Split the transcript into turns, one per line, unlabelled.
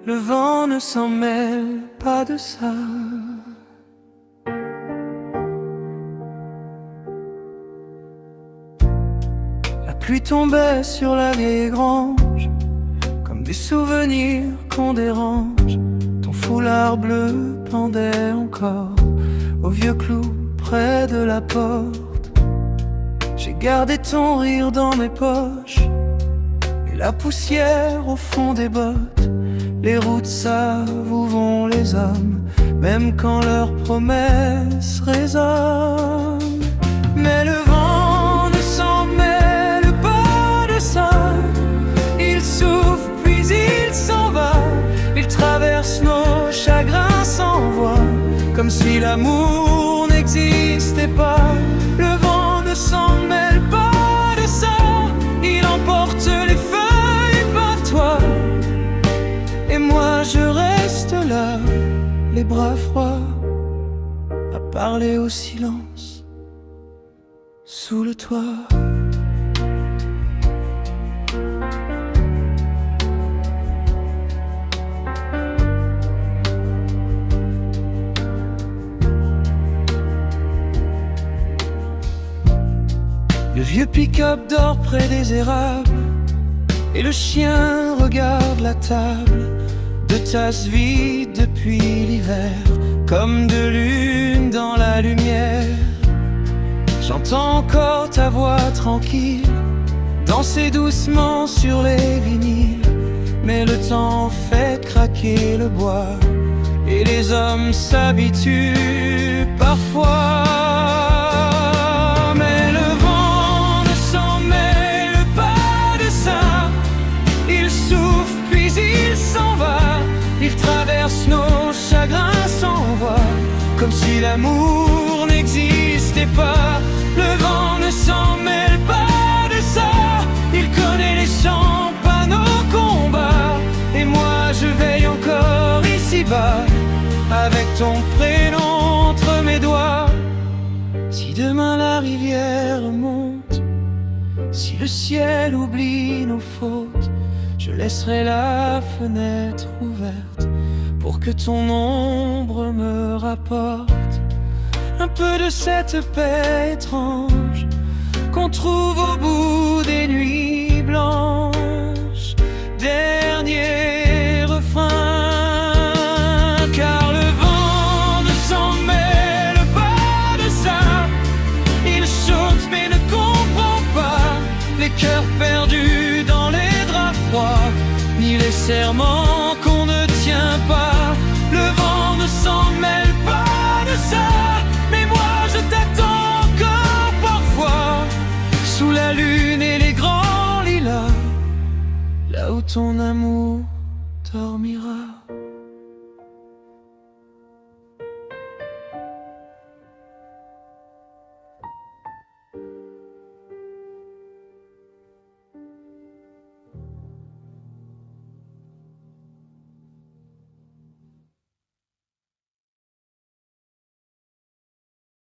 Le vent ne s'en mêle pas de ça. La pluie tombait sur la vieille grange, comme des souvenirs qu'on dérange. Ton foulard bleu pendait encore au vieux clou près de la porte. J'ai gardé ton rire dans mes poches et la poussière au fond des bottes. Les routes savent où vont les hommes, même quand leurs promesses résonnent. Mais le vent ne s'en mêle pas de ça. Il souffle puis il s'en va. Il traverse nos chagrins sans voix, comme si l'amour n'existait pas. Le vent ne s'en mêle pas de ça. Il emporte les feuilles, pas toi. Et moi je reste là, les bras froids, à parler au silence, sous le toit. Le vieux pick-up dort près des érables, et le chien regarde la table. Deux tasses vides depuis l'hiver, comme de lune dans la lumière. J'entends encore ta voix tranquille danser doucement sur les vinyles. Mais le temps fait craquer le bois et les hommes s'habituent parfois. Mais le vent ne s'en mêle pas de ça. Il souffle puis il s'en va. Il traverse nos chagrins sans voix, comme si l'amour n'existait pas. Le vent ne s'en mêle pas de ça. Il connaît les champs, pas nos combats. Et moi je veille encore ici-bas, avec ton prénom entre mes doigts. Si demain la rivière monte, si le ciel oublie nos fautes, je laisserai la fenêtre ouverte pour que ton ombre me rapporte un peu de cette paix étrange qu'on trouve au bout des nuits blanches. Dernier refrain, car le vent ne s'en mêle pas de ça. Il chante mais ne comprend pas les cœurs perdus dans les draps froids, ni les serments qu'on ne tient pas. Le vent ne s'en mêle pas de ça. Mais moi je t'attends encore parfois, sous la lune et les grands lilas, là où ton amour dormira.